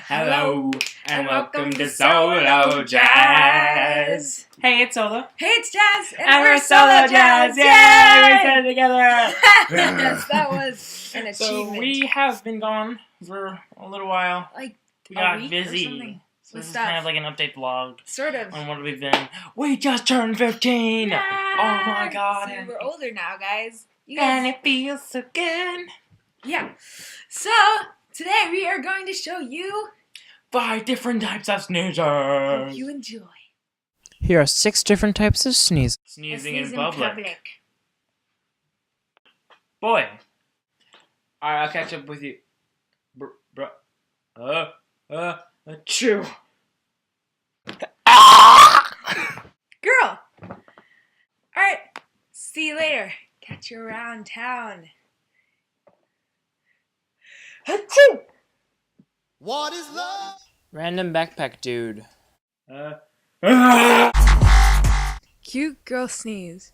Hello, and welcome to Solo Jazz. Hey, it's Solo. Hey, it's Jazz, And we're Solo Jazz. Yay! We said it together. Yes, that was an achievement. So we have been gone for a little while. Like We got a week busy. or something. So this is stuff. kind of like an update vlog Sort of. on what we've been. We just turned 15. Yeah. Oh my god. See, we're older now, guys. And it feels so good. Yeah. So today we are going to show you. 5 different types of sneezers. Hope you enjoy. Here are 6 different types of sneezes. Sneezing in public. Boy. Alright, I'll catch up with you. Achoo. Girl. Alright. See you later. Catch you around town. Achoo. What is love? Random backpack dude. Cute girl sneeze.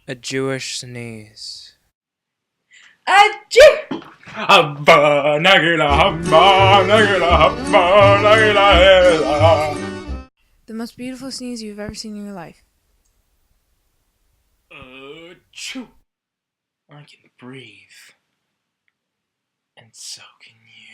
A Jewish sneeze. Achoo. Habba, nagila, habba, nagila, habba, nagila, hela. The most beautiful sneeze you've ever seen in your life. Achoo. I can breathe. And so can you.